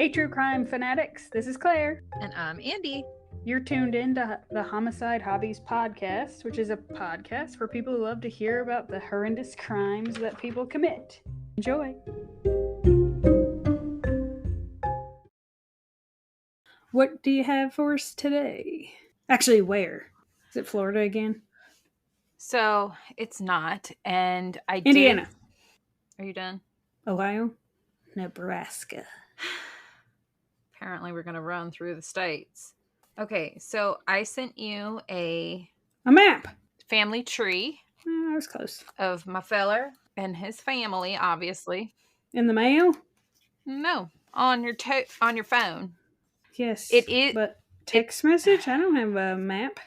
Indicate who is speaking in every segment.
Speaker 1: Hey, true crime fanatics, this is Claire.
Speaker 2: And I'm Andy.
Speaker 1: You're tuned in to the Homicide Hobbies podcast, which is a podcast for people who love to hear about the horrendous crimes that people commit. Enjoy. What do you have for us today? Actually, where? Is it Florida again?
Speaker 2: So it's not, and I
Speaker 1: Indiana.
Speaker 2: Are you done?
Speaker 1: Ohio? Nebraska.
Speaker 2: Apparently we're going to run through the states. Okay, so I sent you a
Speaker 1: map.
Speaker 2: Family tree.
Speaker 1: I was close.
Speaker 2: Of my feller and his family, obviously.
Speaker 1: In the mail?
Speaker 2: No, on your phone.
Speaker 1: Yes,
Speaker 2: it is.
Speaker 1: But text message? I don't have a map.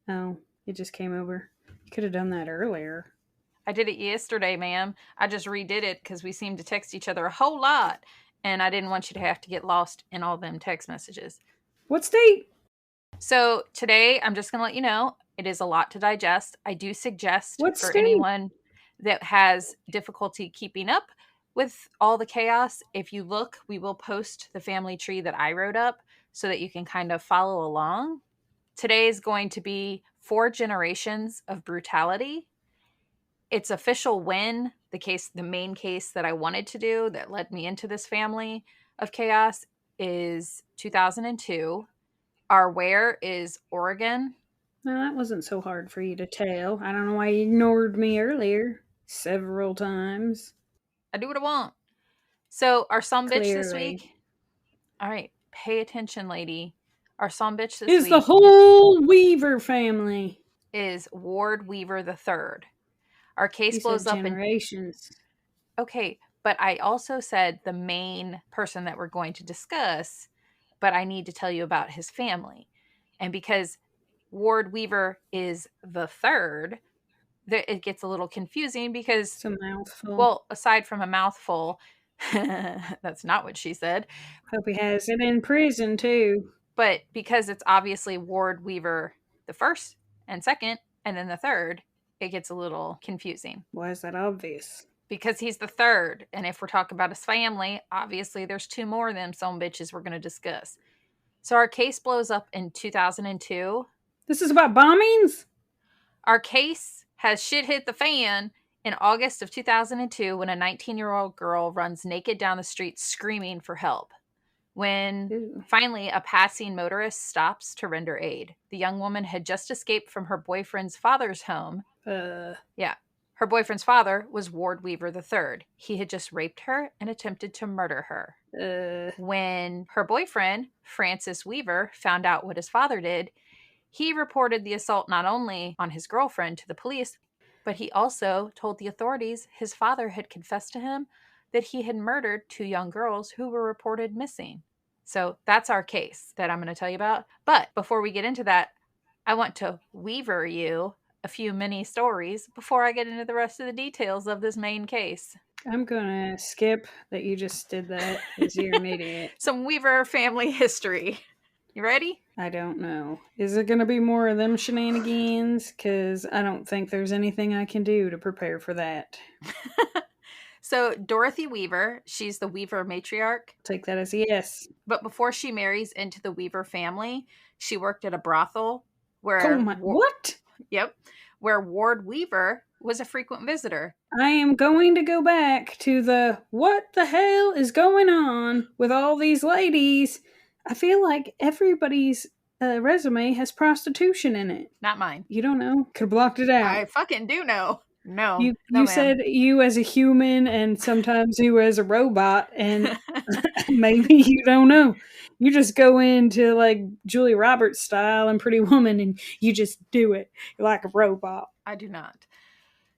Speaker 1: Oh, it just came over. You could have done that earlier.
Speaker 2: I did it yesterday, ma'am. I just redid it because we seem to text each other a whole lot, and I didn't want you to have to get lost in all them text messages.
Speaker 1: What state?
Speaker 2: So today, I'm just going to let you know, it is a lot to digest. I do suggest
Speaker 1: What
Speaker 2: for
Speaker 1: state?
Speaker 2: anyone that has difficulty keeping up with all the chaos, if you look, we will post the family tree that I wrote up so that you can kind of follow along. Today is going to be 4 generations of brutality. Its official win, the main case that I wanted to do that led me into this family of chaos, is 2002. Our where is Oregon.
Speaker 1: No, that wasn't so hard for you to tell. I don't know why you ignored me earlier several times.
Speaker 2: I do what I want. So our son bitch this
Speaker 1: Clearly.
Speaker 2: week. All right, pay attention, lady. Our son bitch this
Speaker 1: is
Speaker 2: week
Speaker 1: the whole Weaver family.
Speaker 2: Is Ward Weaver III. Our case blows up
Speaker 1: generations.
Speaker 2: Okay, but I also said the main person that we're going to discuss, but I need to tell you about his family. And because Ward Weaver is the third, it gets a little confusing because
Speaker 1: it's a mouthful.
Speaker 2: Well, aside from a mouthful, that's not what she said.
Speaker 1: Hope he has it in prison too.
Speaker 2: But because it's obviously Ward Weaver the first and second, and then the third, it gets a little confusing.
Speaker 1: Why is that obvious?
Speaker 2: Because he's the third, and if we're talking about his family, obviously there's 2 more of them some bitches we're going to discuss. So our case blows up in 2002.
Speaker 1: This is about bombings?
Speaker 2: Our case has shit hit the fan in August of 2002 when a 19-year-old girl runs naked down the street screaming for help. When finally a passing motorist stops to render aid. The young woman had just escaped from her boyfriend's father's home. Her boyfriend's father was Ward Weaver III. He had just raped her and attempted to murder her. When her boyfriend, Francis Weaver, found out what his father did, he reported the assault not only on his girlfriend to the police, but he also told the authorities his father had confessed to him that he had murdered 2 young girls who were reported missing. So that's our case that I'm going to tell you about. But before we get into that, I want to Weaver you a few mini stories before I get into the rest of the details of this main case.
Speaker 1: I'm going to skip that you just did that because you're an idiot.
Speaker 2: Some Weaver family history. You ready?
Speaker 1: I don't know. Is it going to be more of them shenanigans? Because I don't think there's anything I can do to prepare for that.
Speaker 2: So Dorothy Weaver, she's the Weaver matriarch.
Speaker 1: Take that as a yes.
Speaker 2: But before she marries into the Weaver family, she worked at a brothel where...
Speaker 1: what?
Speaker 2: Yep. Where Ward Weaver was a frequent visitor.
Speaker 1: I am going to go back to the what the hell is going on with all these ladies. I feel like everybody's resume has prostitution in it.
Speaker 2: Not mine.
Speaker 1: You don't know? Could have blocked it out.
Speaker 2: I fucking do know. No.
Speaker 1: You said you as a human and sometimes you as a robot, and maybe you don't know. You just go into like Julia Roberts style and Pretty Woman and you just do it. You're like a robot.
Speaker 2: I do not.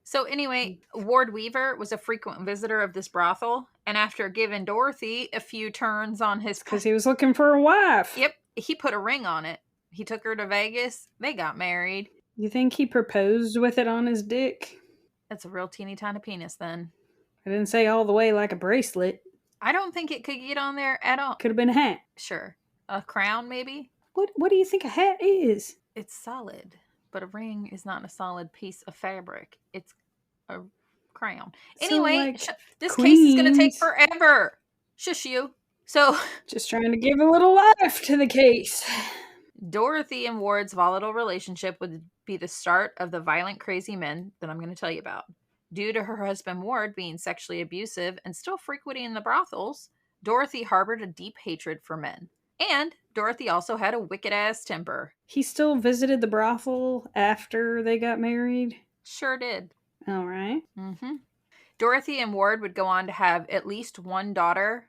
Speaker 2: So anyway, Ward Weaver was a frequent visitor of this brothel, and after giving Dorothy a few turns on his...
Speaker 1: Because he was looking for a wife.
Speaker 2: Yep, he put a ring on it. He took her to Vegas. They got married.
Speaker 1: You think he proposed with it on his dick?
Speaker 2: That's a real teeny tiny penis then.
Speaker 1: I didn't say all the way like a bracelet.
Speaker 2: I don't think it could get on there at all.
Speaker 1: Could have been a hat.
Speaker 2: Sure. A crown maybe?
Speaker 1: What do you think a hat is?
Speaker 2: It's solid. But a ring is not a solid piece of fabric. It's a crown. Anyway,
Speaker 1: so,
Speaker 2: this case is going to take forever. Shush you. So,
Speaker 1: just trying to give a little life to the case.
Speaker 2: Dorothy and Ward's volatile relationship would be the start of the violent, crazy men that I'm going to tell you about. Due to her husband Ward being sexually abusive and still frequenting the brothels, Dorothy harbored a deep hatred for men. And Dorothy also had a wicked ass temper.
Speaker 1: He still visited the brothel after they got married?
Speaker 2: Sure did.
Speaker 1: All right.
Speaker 2: Mm-hmm. Dorothy and Ward would go on to have at least one daughter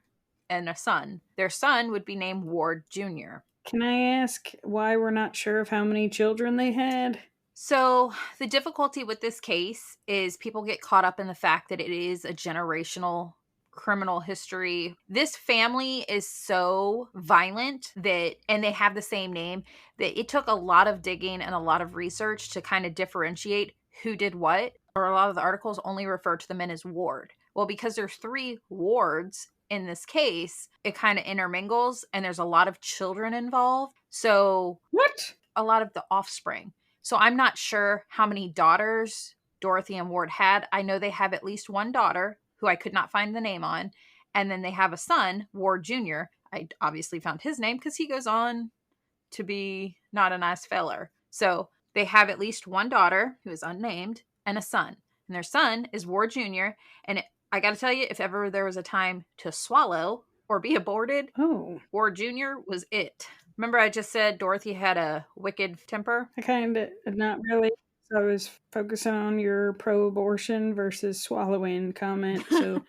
Speaker 2: and a son. Their son would be named Ward Jr.
Speaker 1: Can I ask why we're not sure of how many children they had?
Speaker 2: So, the difficulty with this case is people get caught up in the fact that it is a generational criminal history. This family is so violent that, and they have the same name, that it took a lot of digging and a lot of research to kind of differentiate who did what. Or a lot of the articles only refer to the men as Ward. Well, because there's 3 wards in this case, it kind of intermingles and there's a lot of children involved. So,
Speaker 1: What?
Speaker 2: a lot of the offspring. So I'm not sure how many daughters Dorothy and Ward had. I know they have at least one daughter who I could not find the name on. And then they have a son, Ward Jr. I obviously found his name because he goes on to be not a nice feller. So they have at least one daughter who is unnamed and a son. And their son is Ward Jr. And I got to tell you, if ever there was a time to swallow or be aborted, Ward Jr. was it. Remember I just said Dorothy had a wicked temper?
Speaker 1: I kind of, not really. So I was focusing on your pro-abortion versus swallowing comment. So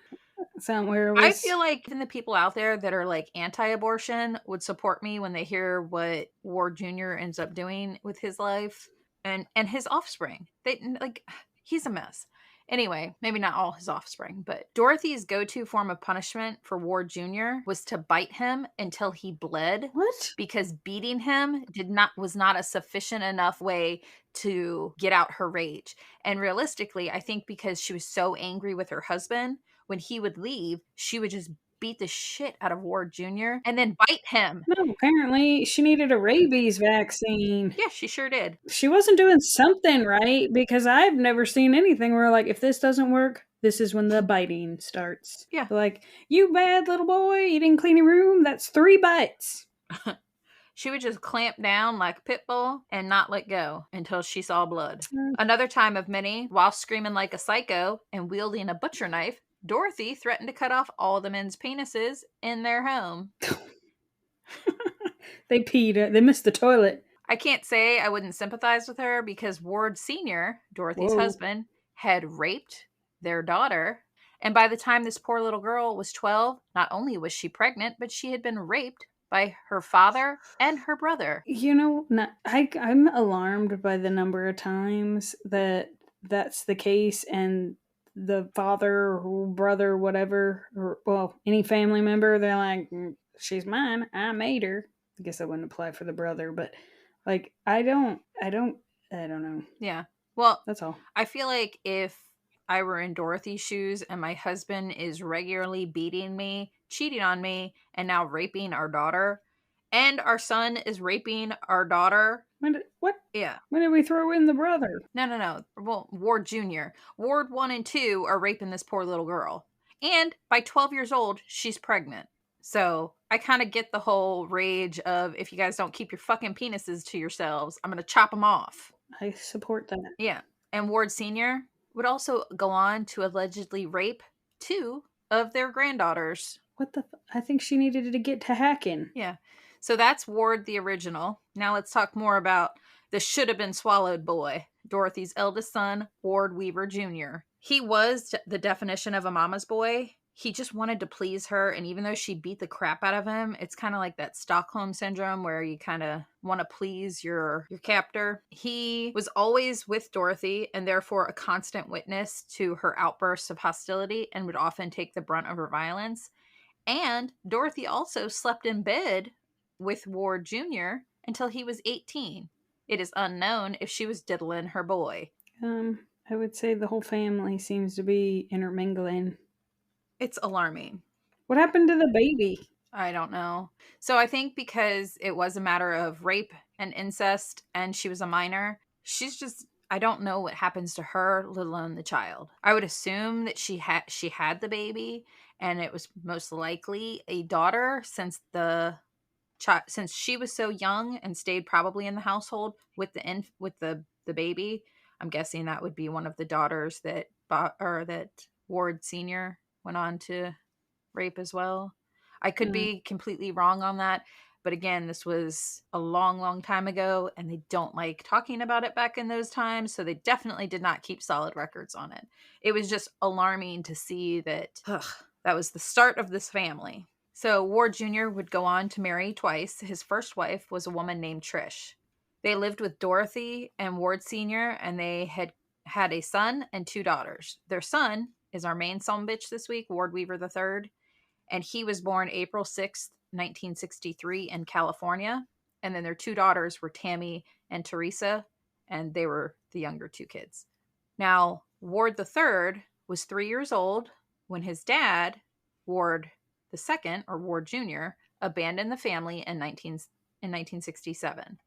Speaker 1: that's not where it was.
Speaker 2: I feel like even the people out there that are like anti-abortion would support me when they hear what Ward Jr. ends up doing with his life and his offspring. They like he's a mess. Anyway, maybe not all his offspring, but Dorothy's go-to form of punishment for Ward Jr. was to bite him until he bled.
Speaker 1: What?
Speaker 2: Because beating him was not a sufficient enough way to get out her rage. And realistically, I think because she was so angry with her husband, when he would leave, she would just beat the shit out of Ward Jr. and then bite him.
Speaker 1: No, apparently she needed a rabies vaccine.
Speaker 2: Yeah, she sure did.
Speaker 1: She wasn't doing something right, because I've never seen anything where, like, if this doesn't work, this is when the biting starts.
Speaker 2: Yeah.
Speaker 1: Like, you bad little boy, you didn't clean your room, that's 3 bites.
Speaker 2: She would just clamp down like a pit bull and not let go until she saw blood. Another time of many, while screaming like a psycho and wielding a butcher knife, Dorothy threatened to cut off all the men's penises in their home.
Speaker 1: They peed. They missed the toilet.
Speaker 2: I can't say I wouldn't sympathize with her because Ward Sr., Dorothy's husband, had raped their daughter. And by the time this poor little girl was 12, not only was she pregnant, but she had been raped by her father and her brother.
Speaker 1: You know, I'm alarmed by the number of times that's the case, and the father or brother, whatever, or, well, any family member, they're like, she's mine, I made her. I guess I wouldn't apply for the brother, but like, I don't know.
Speaker 2: Yeah. Well,
Speaker 1: that's all.
Speaker 2: I feel like if I were in Dorothy's shoes and my husband is regularly beating me, cheating on me, and now raping our daughter, and our son is raping our daughter.
Speaker 1: What?
Speaker 2: Yeah.
Speaker 1: When did we throw in the brother?
Speaker 2: No. Well, Ward Jr. Ward 1 and 2 are raping this poor little girl. And by 12 years old, she's pregnant. So I kind of get the whole rage of, if you guys don't keep your fucking penises to yourselves, I'm going to chop them off.
Speaker 1: I support that.
Speaker 2: Yeah. And Ward Sr. would also go on to allegedly rape 2 of their granddaughters.
Speaker 1: What the I think she needed to get to hacking.
Speaker 2: Yeah. So that's Ward the original. Now let's talk more about the should have been swallowed boy, Dorothy's eldest son, Ward Weaver Jr. He was the definition of a mama's boy. He just wanted to please her, and even though she beat the crap out of him, it's kind of like that Stockholm syndrome where you kind of want to please your captor. He was always with Dorothy and therefore a constant witness to her outbursts of hostility and would often take the brunt of her violence. And Dorothy also slept in bed with Ward Jr. until he was 18. It is unknown if she was diddling her boy.
Speaker 1: I would say the whole family seems to be intermingling.
Speaker 2: It's alarming.
Speaker 1: What happened to the baby?
Speaker 2: I don't know. So I think because it was a matter of rape and incest and she was a minor, she's just I don't know what happens to her, let alone the child. I would assume that she had the baby, and it was most likely a daughter, since since she was so young and stayed probably in the household with the baby. I'm guessing that would be one of the daughters that that Ward Sr. went on to rape as well. I could be completely wrong on that, but again, this was a long, long time ago, and they don't like talking about it back in those times, so they definitely did not keep solid records on it. It was just alarming to see that that was the start of this family. So Ward Jr. would go on to marry twice. His first wife was a woman named Trish. They lived with Dorothy and Ward Sr., and they had a son and 2 daughters. Their son is our main son bitch this week, Ward Weaver III, and he was born April 6th, 1963 in California. And then their 2 daughters were Tammy and Teresa, and they were the younger 2 kids. Now, Ward III was 3 years old when his dad, Ward II, or Ward Jr., abandoned the family in 1967.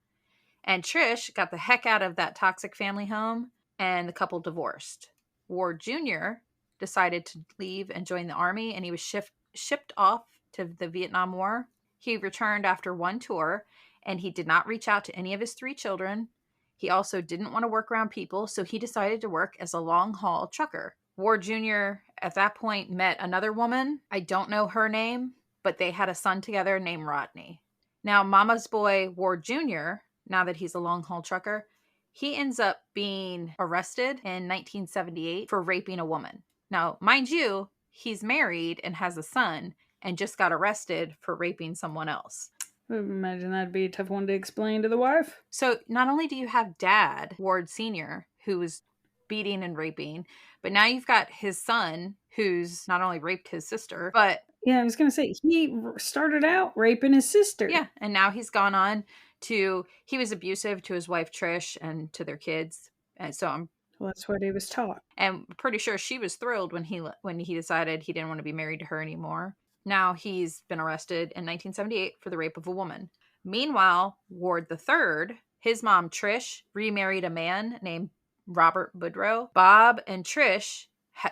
Speaker 2: And Trish got the heck out of that toxic family home, and the couple divorced. Ward Jr. decided to leave and join the army, and he was shipped off to the Vietnam War. He returned after one tour, and he did not reach out to any of his 3 children. He also didn't want to work around people, so he decided to work as a long-haul trucker. Ward Jr. at that point met another woman. I don't know her name, but they had a son together named Rodney. Now, Mama's boy, Ward Jr., now that he's a long-haul trucker, he ends up being arrested in 1978 for raping a woman. Now, mind you, he's married and has a son and just got arrested for raping someone else.
Speaker 1: I imagine that'd be a tough one to explain to the wife.
Speaker 2: So not only do you have Dad, Ward Sr., who was beating and raping, but now you've got his son, who's not only raped his sister, but...
Speaker 1: Yeah, I was going to say, he started out raping his sister.
Speaker 2: Yeah, and now he's gone on to... He was abusive to his wife, Trish, and to their kids. And so
Speaker 1: well, that's what he was taught.
Speaker 2: And I'm pretty sure she was thrilled when he decided he didn't want to be married to her anymore. Now he's been arrested in 1978 for the rape of a woman. Meanwhile, Ward III, his mom Trish, remarried a man named Robert Boudreau. Bob and Trish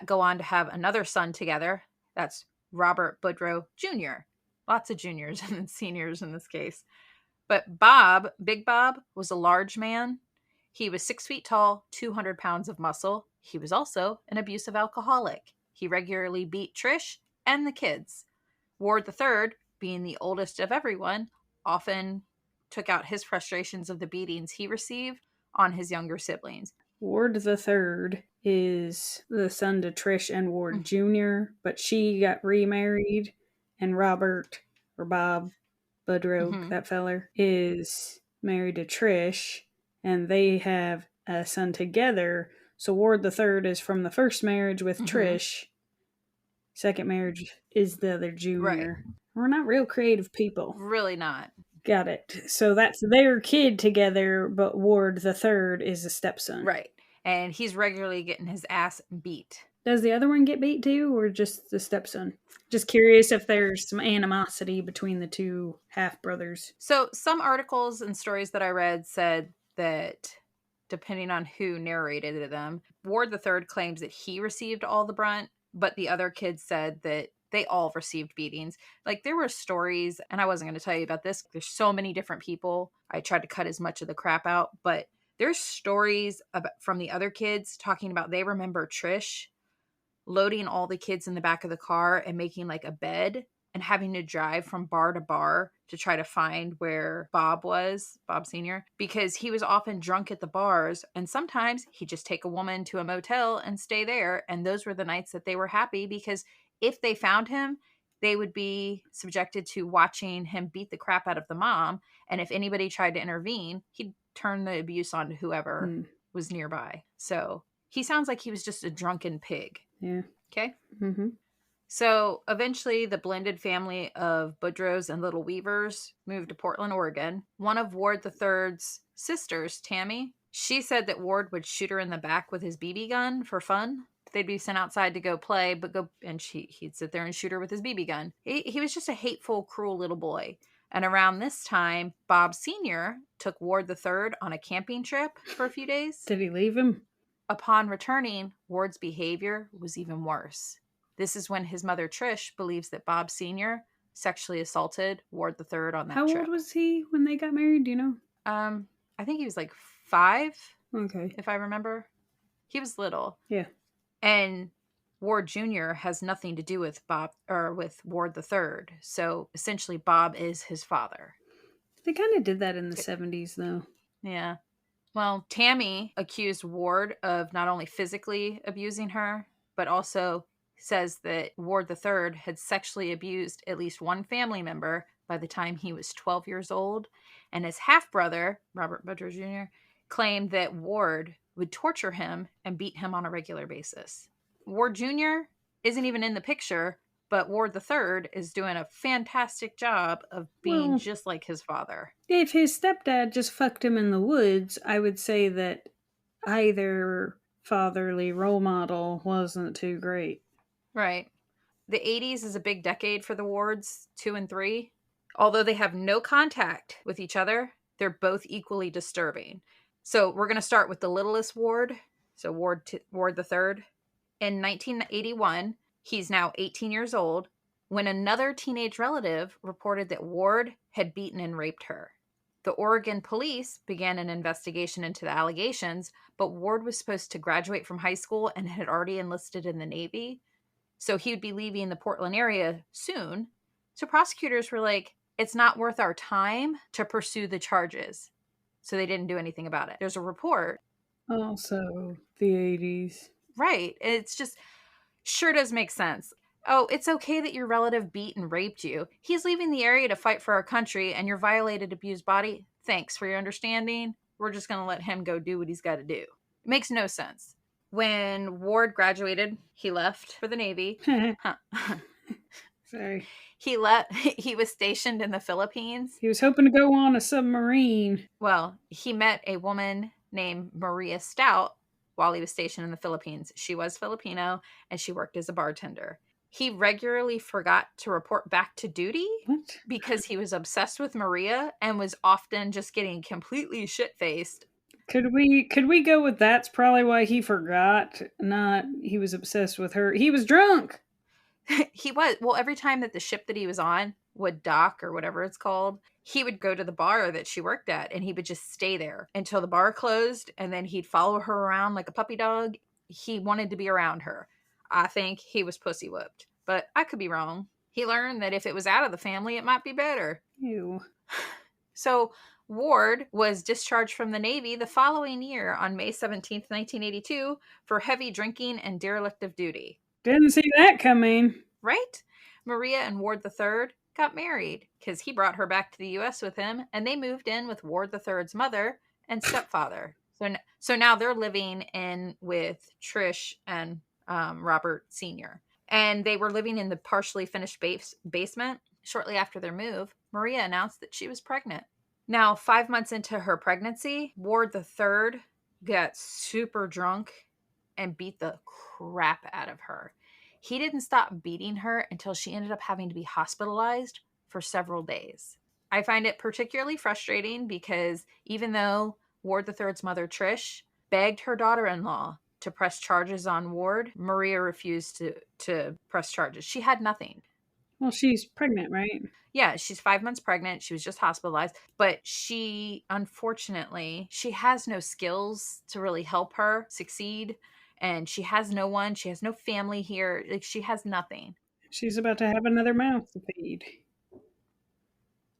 Speaker 2: go on to have another son together. That's Robert Boudreau Jr. Lots of juniors and seniors in this case. But Bob, Big Bob, was a large man. He was 6 feet tall, 200 pounds of muscle. He was also an abusive alcoholic. He regularly beat Trish and the kids. Ward III, being the oldest of everyone, often took out his frustrations of the beatings he received on his younger siblings.
Speaker 1: Ward III is the son to Trish and Ward Jr., but she got remarried, and Robert, or Bob Boudreau, that feller, is married to Trish, and they have a son together. So Ward III is from the first marriage with Trish. Second marriage is the other junior. Right. We're not real creative people.
Speaker 2: Really not.
Speaker 1: Got it. So that's their kid together, but Ward III is a stepson.
Speaker 2: Right. And he's regularly getting his ass beat.
Speaker 1: Does the other one get beat too, or just the stepson? Just curious if there's some animosity between the 2 half-brothers.
Speaker 2: So some articles and stories that I read said that, depending on who narrated them, Ward III claims that he received all the brunt, but the other kids said that they all received beatings. Like, there were stories, and I wasn't going to tell you about this. There's so many different people. I tried to cut as much of the crap out, but there's stories from the other kids talking about they remember Trish loading all the kids in the back of the car and making like a bed and having to drive from bar to bar to try to find where Bob was, Bob Sr., because he was often drunk at the bars, and sometimes he'd just take a woman to a motel and stay there, and those were the nights that they were happy, because if they found him, they would be subjected to watching him beat the crap out of the mom, and if anybody tried to intervene, he'd turn the abuse on to whoever was nearby. So he sounds like he was just a drunken pig.
Speaker 1: Yeah.
Speaker 2: Okay? So eventually the blended family of Boudreaux and Little Weavers moved to Portland, Oregon. One of Ward III's sisters, Tammy, she said that Ward would shoot her in the back with his BB gun for fun. They'd be sent outside to go play, and he'd sit there and shoot her with his BB gun. He was just a hateful, cruel little boy. And around this time, Bob Sr. took Ward III on a camping trip for a few days.
Speaker 1: Did he leave him?
Speaker 2: Upon returning, Ward's behavior was even worse. This is when his mother, Trish, believes that Bob Sr. sexually assaulted Ward III on that
Speaker 1: How
Speaker 2: trip.
Speaker 1: old was he when they got married? Do you know?
Speaker 2: I think he was like 5.
Speaker 1: Okay.
Speaker 2: If I remember. He was little.
Speaker 1: Yeah.
Speaker 2: And Ward Jr. has nothing to do with Bob or with Ward III. So essentially Bob is his father.
Speaker 1: They kind of did that in the 70s though.
Speaker 2: Yeah. Well, Tammy accused Ward of not only physically abusing her, but also says that Ward III had sexually abused at least one family member by the time he was 12 years old. And his half-brother, Robert Budger Jr., claimed that Ward would torture him and beat him on a regular basis. Ward Jr. isn't even in the picture, but Ward III is doing a fantastic job of being just like his father.
Speaker 1: If his stepdad just fucked him in the woods, I would say that either fatherly role model wasn't too great.
Speaker 2: Right. The 80s is a big decade for the Wards 2 and 3. Although they have no contact with each other, they're both equally disturbing. So we're going to start with the littlest Ward, so Ward III. In 1981, he's now 18 years old, when another teenage relative reported that Ward had beaten and raped her. The Oregon police began an investigation into the allegations, but Ward was supposed to graduate from high school and had already enlisted in the Navy. So he would be leaving the Portland area soon. So prosecutors were like, it's not worth our time to pursue the charges. So they didn't do anything about it. There's a report.
Speaker 1: Also, the 80s.
Speaker 2: Right. It's just, sure does make sense. Oh, it's okay that your relative beat and raped you. He's leaving the area to fight for our country and your violated, abused body. Thanks for your understanding. We're just going to let him go do what he's got to do. It makes no sense. When Ward graduated, he left for the Navy.
Speaker 1: Sorry.
Speaker 2: He was stationed in the Philippines.
Speaker 1: He was hoping to go on a submarine.
Speaker 2: Well, he met a woman named Maria Stout while he was stationed in the Philippines. She was Filipino and she worked as a bartender. He regularly forgot to report back to duty because he was obsessed with Maria and was often just getting completely shit-faced.
Speaker 1: Could we go with that's probably why he forgot? Not he was obsessed with her. He was drunk.
Speaker 2: He was. Well, every time that the ship that he was on would dock or whatever it's called, he would go to the bar that she worked at and he would just stay there until the bar closed, and then he'd follow her around like a puppy dog. He wanted to be around her. I think he was pussy whooped, but I could be wrong. He learned that if it was out of the family, it might be better.
Speaker 1: Ew.
Speaker 2: So Ward was discharged from the Navy the following year on May 17th, 1982 for heavy drinking and derelict of duty.
Speaker 1: Didn't see that coming.
Speaker 2: Right? Maria and Ward III got married because he brought her back to the U.S. with him, and they moved in with Ward III's mother and stepfather. So now they're living in with Trish and Robert Sr. And they were living in the partially finished basement. Shortly after their move, Maria announced that she was pregnant. Now, 5 months into her pregnancy, Ward III got super drunk and beat the crap out of her. He didn't stop beating her until she ended up having to be hospitalized for several days. I find it particularly frustrating because even though Ward III's mother, Trish, begged her daughter-in-law to press charges on Ward, Maria refused to press charges. She had nothing.
Speaker 1: Well, she's pregnant, right?
Speaker 2: Yeah, she's 5 months pregnant. She was just hospitalized. But unfortunately, she has no skills to really help her succeed. And she has no one. She has no family here. Like, she has nothing.
Speaker 1: She's about to have another mouth to feed.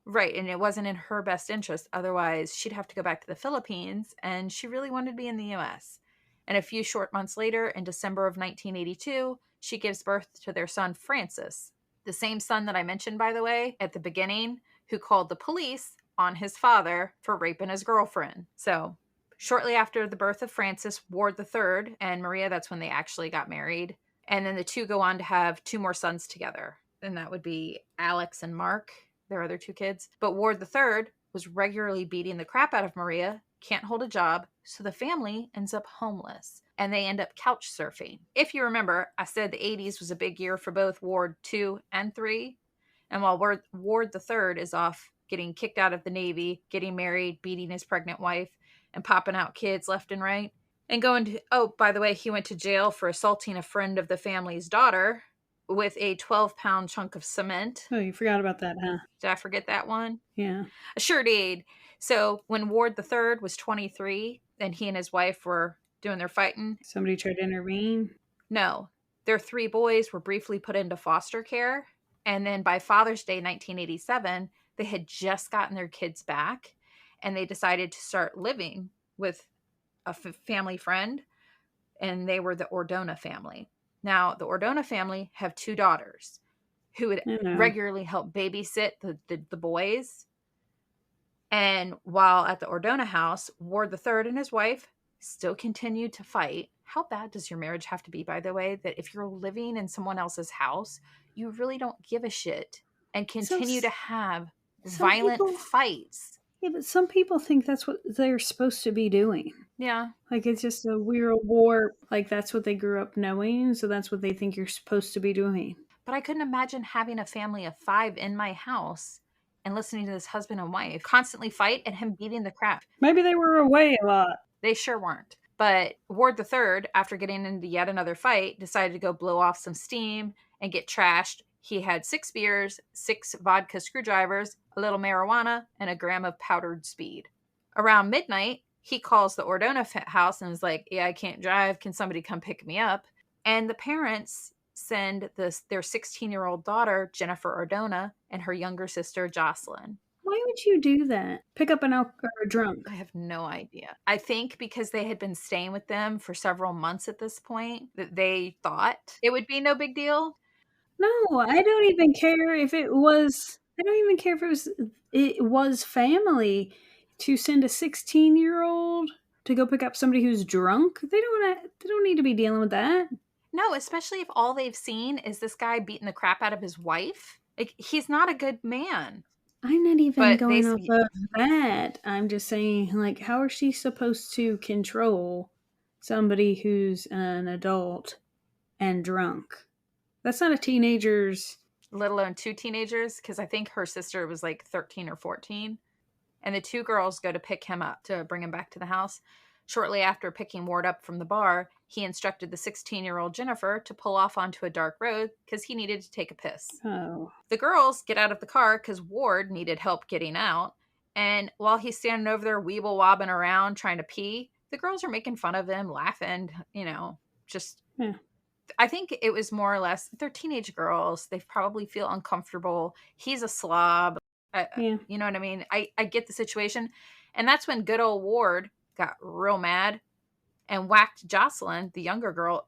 Speaker 2: Right, and it wasn't in her best interest. Otherwise, she'd have to go back to the Philippines, and she really wanted to be in the U.S. And a few short months later, in December of 1982, she gives birth to their son, Francis. The same son that I mentioned, by the way, at the beginning, who called the police on his father for raping his girlfriend. So shortly after the birth of Francis, Ward III and Maria, that's when they actually got married. And then the two go on to have 2 more sons together. And that would be Alex and Mark, their other 2 kids. But Ward III was regularly beating the crap out of Maria, can't hold a job, so the family ends up homeless. And they end up couch surfing. If you remember, I said the 80s was a big year for both Ward 2 and 3. And while Ward III is off getting kicked out of the Navy, getting married, beating his pregnant wife, and popping out kids left and right. And going to, oh, by the way, he went to jail for assaulting a friend of the family's daughter with a 12-pound chunk of cement.
Speaker 1: Oh, you forgot about that, huh?
Speaker 2: Did I forget that one?
Speaker 1: Yeah.
Speaker 2: I sure did. So when Ward III was 23 and he and his wife were doing their fighting.
Speaker 1: Somebody tried to intervene?
Speaker 2: No. Their 3 boys were briefly put into foster care. And then by Father's Day 1987, they had just gotten their kids back and they decided to start living with a family friend, and they were the Ordona family. Now, the Ordona family have 2 daughters who would regularly help babysit the boys. And while at the Ordona house, Ward III and his wife still continued to fight. How bad does your marriage have to be, by the way, that if you're living in someone else's house, you really don't give a shit and continue to have violent fights?
Speaker 1: Yeah, but some people think that's what they're supposed to be doing.
Speaker 2: Yeah.
Speaker 1: Like, it's just a weird war. Like, that's what they grew up knowing, so that's what they think you're supposed to be doing.
Speaker 2: But I couldn't imagine having a family of 5 in my house and listening to this husband and wife constantly fight and him beating the crap.
Speaker 1: Maybe they were away a lot.
Speaker 2: They sure weren't. But Ward III, after getting into yet another fight, decided to go blow off some steam and get trashed. He had 6 beers, 6 vodka screwdrivers, a little marijuana, and a gram of powdered speed. Around midnight, he calls the Ordona house and is like, yeah, I can't drive. Can somebody come pick me up? And the parents send their 16-year-old daughter, Jennifer Ordona, and her younger sister, Jocelyn.
Speaker 1: Why would you do that? Pick up an alcohol or a drunk?
Speaker 2: I have no idea. I think because they had been staying with them for several months at this point, that they thought it would be no big deal.
Speaker 1: No, I don't even care if it was. I don't even care if it was family to send a 16-year-old to go pick up somebody who's drunk. They don't need to be dealing with that.
Speaker 2: No, especially if all they've seen is this guy beating the crap out of his wife. Like, he's not a good man.
Speaker 1: I'm not even going off of that. I'm just saying, like, how is she supposed to control somebody who's an adult and drunk? That's not a teenager's...
Speaker 2: Let alone 2 teenagers, because I think her sister was like 13 or 14. And the 2 girls go to pick him up to bring him back to the house. Shortly after picking Ward up from the bar, he instructed the 16-year-old Jennifer to pull off onto a dark road because he needed to take a piss.
Speaker 1: Oh.
Speaker 2: The girls get out of the car because Ward needed help getting out. And while he's standing over there weeble-wobbing around trying to pee, the girls are making fun of him, laughing, just...
Speaker 1: Yeah.
Speaker 2: I think it was more or less, they're teenage girls. They probably feel uncomfortable. He's a slob.
Speaker 1: Yeah.
Speaker 2: You know what I mean? I get the situation. And that's when good old Ward got real mad and whacked Jocelyn, the younger girl,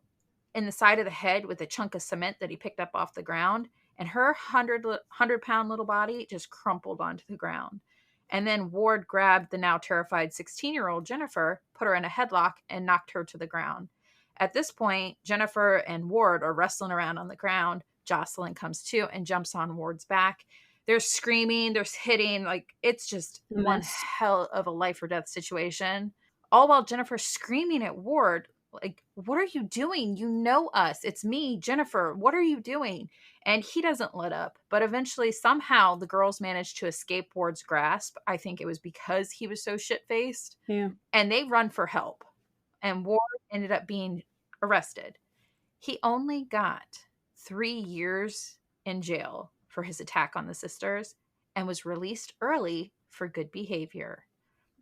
Speaker 2: in the side of the head with a chunk of cement that he picked up off the ground. And her 100-pound little body just crumpled onto the ground. And then Ward grabbed the now terrified 16-year-old Jennifer, put her in a headlock, and knocked her to the ground. At this point, Jennifer and Ward are wrestling around on the ground. Jocelyn comes to and jumps on Ward's back. They're screaming, they're hitting, like, it's just one hell of a life or death situation. All while Jennifer's screaming at Ward, like, what are you doing? You know us. It's me, Jennifer. What are you doing? And he doesn't let up. But eventually, somehow, the girls managed to escape Ward's grasp. I think it was because he was so shit-faced.
Speaker 1: Yeah.
Speaker 2: And they run for help. And Ward ended up being arrested. He only got 3 years in jail for his attack on the sisters and was released early for good behavior.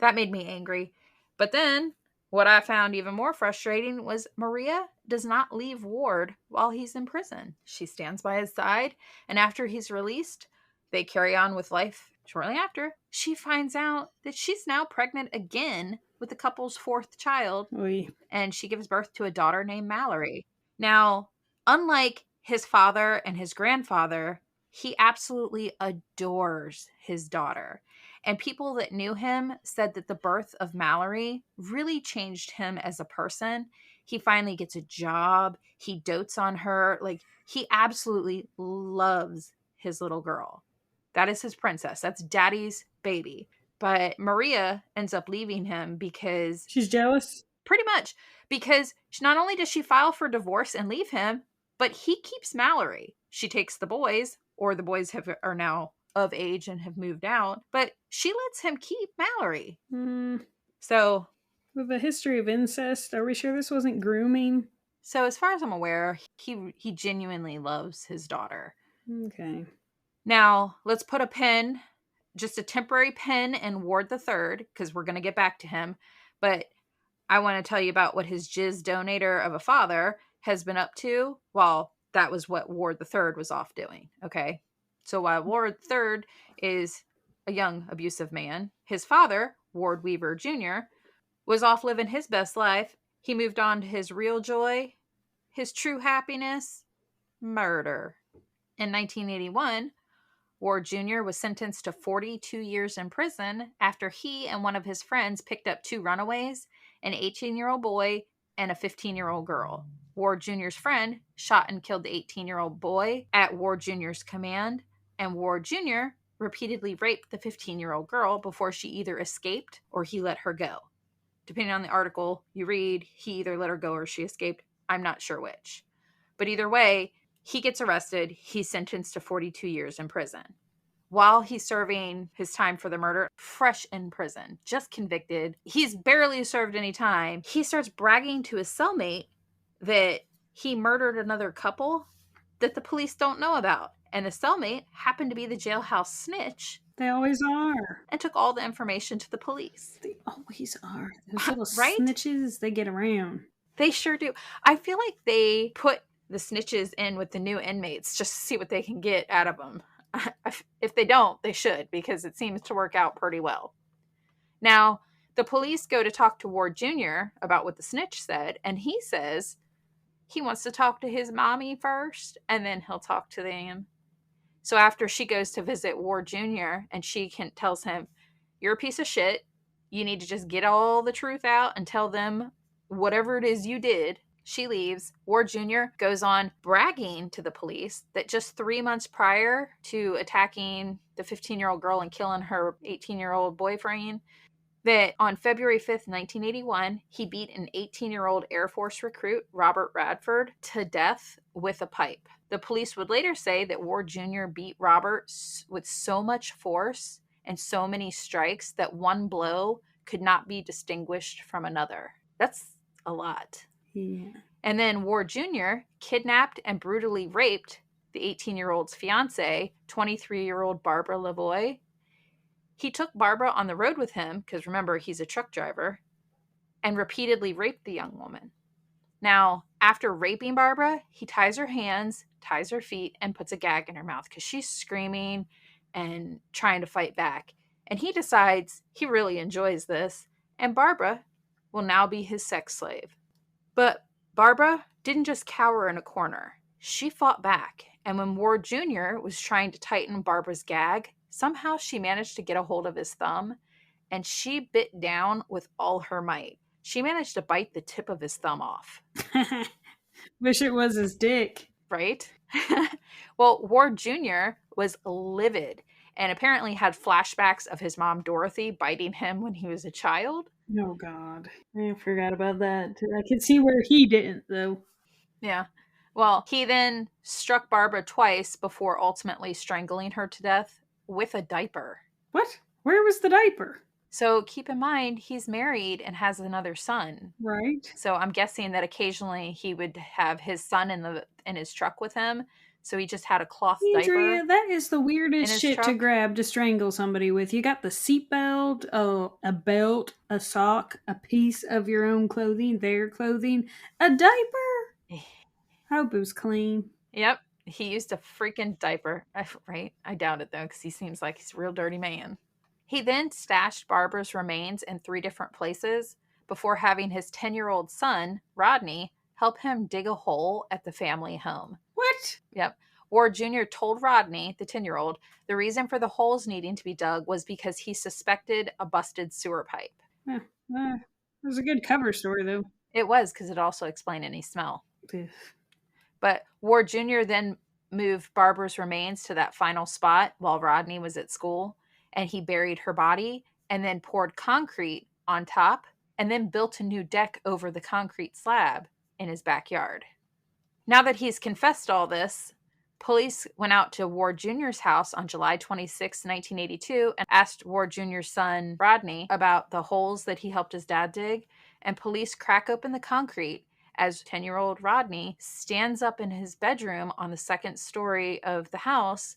Speaker 2: That made me angry. But then what I found even more frustrating was Maria does not leave Ward while he's in prison. She stands by his side, and after he's released, they carry on with life. Shortly after, she finds out that she's now pregnant again with the couple's 4th child, and she gives birth to a daughter named Mallory. Now, unlike his father and his grandfather, he absolutely adores his daughter. And people that knew him said that the birth of Mallory really changed him as a person. He finally gets a job. He dotes on her. Like, he absolutely loves his little girl. That is his princess. That's daddy's baby. But Maria ends up leaving him because...
Speaker 1: She's jealous?
Speaker 2: Pretty much. Because not only does she file for divorce and leave him, but he keeps Mallory. She takes the boys, or the boys are now of age and have moved out, but she lets him keep Mallory.
Speaker 1: Mm.
Speaker 2: So,
Speaker 1: with a history of incest, are we sure this wasn't grooming?
Speaker 2: So as far as I'm aware, he genuinely loves his daughter.
Speaker 1: Okay.
Speaker 2: Now, let's put a pin, just a temporary pin in Ward the Third, because we're going to get back to him. But I want to tell you about what his jizz donator of a father has been up to while that was what Ward the Third was off doing. Okay. So while Ward the Third is a young abusive man, his father, Ward Weaver Jr., was off living his best life. He moved on to his real joy, his true happiness, murder. In 1981, Ward Jr. was sentenced to 42 years in prison after he and one of his friends picked up 2 runaways, an 18-year-old boy and a 15-year-old girl. Ward Jr.'s friend shot and killed the 18-year-old boy at Ward Jr.'s command, and Ward Jr. repeatedly raped the 15-year-old girl before she either escaped or he let her go. Depending on the article you read, he either let her go or she escaped. I'm not sure which. But either way, he gets arrested. He's sentenced to 42 years in prison. While he's serving his time for the murder, fresh in prison, just convicted, he's barely served any time. He starts bragging to his cellmate that he murdered another couple that the police don't know about. And the cellmate happened to be the jailhouse snitch.
Speaker 1: They always are.
Speaker 2: And took all the information to the police.
Speaker 1: They always are. Those little
Speaker 2: right?
Speaker 1: snitches, they get around.
Speaker 2: They sure do. I feel like they put the snitches in with the new inmates just to see what they can get out of them. If they don't, they should, because it seems to work out pretty well. Now, the police go to talk to Ward Jr. about what the snitch said, and he says he wants to talk to his mommy first, and then he'll talk to them. So after she goes to visit Ward Jr., and she tells him, "You're a piece of shit. You need to just get all the truth out and tell them whatever it is you did." She leaves. Ward Jr. goes on bragging to the police that just 3 months prior to attacking the 15-year-old girl and killing her 18-year-old boyfriend, that on February 5th, 1981, he beat an 18-year-old Air Force recruit, Robert Radford, to death with a pipe. The police would later say that Ward Jr. beat Robert with so much force and so many strikes that one blow could not be distinguished from another. That's a lot.
Speaker 1: Yeah.
Speaker 2: And then Ward Jr. kidnapped and brutally raped the 18-year-old's fiancée, 23-year-old Barbara Lavoie. He took Barbara on the road with him, because remember, he's a truck driver, and repeatedly raped the young woman. Now, after raping Barbara, he ties her hands, ties her feet, and puts a gag in her mouth because she's screaming and trying to fight back. And he decides he really enjoys this, and Barbara will now be his sex slave. But Barbara didn't just cower in a corner. She fought back, and when Ward Jr. was trying to tighten Barbara's gag, somehow she managed to get a hold of his thumb, and she bit down with all her might. She managed to bite the tip of his thumb off.
Speaker 1: Wish it was his dick.
Speaker 2: Right? Well, Ward Jr. was livid and apparently had flashbacks of his mom, Dorothy, biting him when he was a child.
Speaker 1: Oh, God. I forgot about that. I could see where he didn't, though.
Speaker 2: Yeah. Well, he then struck Barbara twice before ultimately strangling her to death with a diaper.
Speaker 1: What? Where was the diaper?
Speaker 2: So keep in mind, he's married and has another son.
Speaker 1: Right.
Speaker 2: So I'm guessing that occasionally he would have his son in his truck with him. So he just had a cloth
Speaker 1: Andrea,
Speaker 2: diaper.
Speaker 1: That is the weirdest shit
Speaker 2: truck.
Speaker 1: To grab to strangle somebody with. You got the seatbelt, a belt, a sock, a piece of your own clothing, their clothing, a diaper. I hope it was clean.
Speaker 2: Yep. He used a freaking diaper. Right? I doubt it, though, because he seems like he's a real dirty man. He then stashed Barbara's remains in 3 different places before having his 10-year-old son, Rodney, help him dig a hole at the family home.
Speaker 1: What?
Speaker 2: Yep. Ward Jr. told Rodney, the 10-year-old, the reason for the holes needing to be dug was because he suspected a busted sewer pipe.
Speaker 1: It was a good cover story, though.
Speaker 2: It was, because it also explained any smell.
Speaker 1: Ugh.
Speaker 2: But Ward Jr. then moved Barbara's remains to that final spot while Rodney was at school, and he buried her body and then poured concrete on top and then built a new deck over the concrete slab in his backyard. Now that he's confessed all this, Police went out to Ward Jr.'s house on July 26, 1982, and asked Ward Jr.'s son, Rodney, about the holes that he helped his dad dig. And police crack open the concrete as 10-year-old Rodney stands up in his bedroom on the second story of the house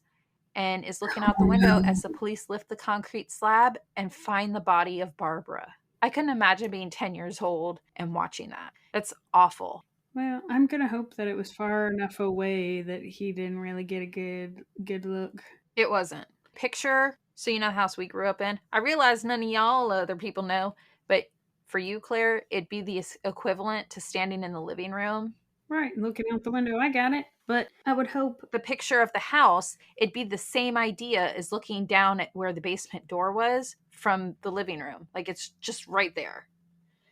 Speaker 2: and is looking out the window as the police lift the concrete slab and find the body of Barbara. I couldn't imagine being 10 years old and watching that. That's awful.
Speaker 1: Well, I'm going to hope that it was far enough away that he didn't really get a good look.
Speaker 2: It wasn't. Picture, so you know the house we grew up in. I realize none of y'all other people know, but for you, Claire, it'd be the equivalent to standing in the living room.
Speaker 1: Right, looking out the window. I got it. But I would hope
Speaker 2: the picture of the house, it'd be the same idea as looking down at where the basement door was from the living room. Like, it's just right there.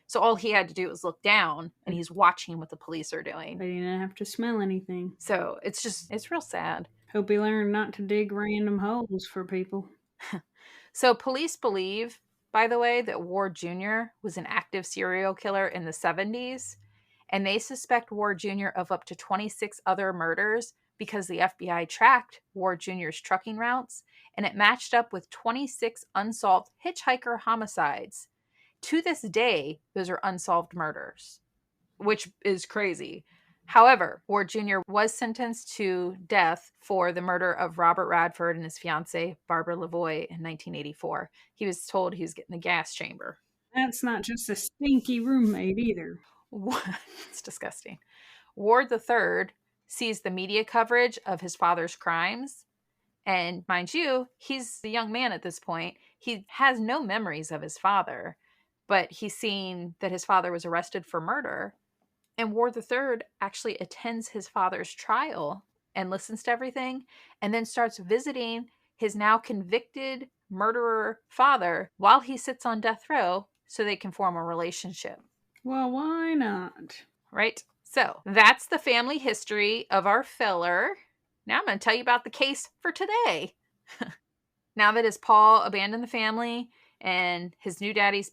Speaker 2: So all he had to do was look down, and he's watching what the police are doing.
Speaker 1: But he didn't have to smell anything.
Speaker 2: So it's real sad.
Speaker 1: Hope he learned not to dig random holes for people.
Speaker 2: So police believe, by the way, that Ward Jr. was an active serial killer in the 70s, and they suspect Ward Jr. of up to 26 other murders because the FBI tracked Ward Jr.'s trucking routes, and it matched up with 26 unsolved hitchhiker homicides. To this day, those are unsolved murders, which is crazy. However, Ward Jr. was sentenced to death for the murder of Robert Radford and his fiancée, Barbara Lavoie, in 1984. He was told he was getting the gas chamber.
Speaker 1: That's not just a stinky roommate either.
Speaker 2: It's disgusting. Ward III sees the media coverage of his father's crimes. And mind you, he's a young man at this point. He has no memories of his father, but he's seen that his father was arrested for murder. And Ward III actually attends his father's trial and listens to everything, and then starts visiting his now convicted murderer father while he sits on death row so they can form a relationship.
Speaker 1: Well, why not?
Speaker 2: Right? So that's the family history of our filler. Now I'm going to tell you about the case for today. Now that his Paul abandoned the family and his new daddy's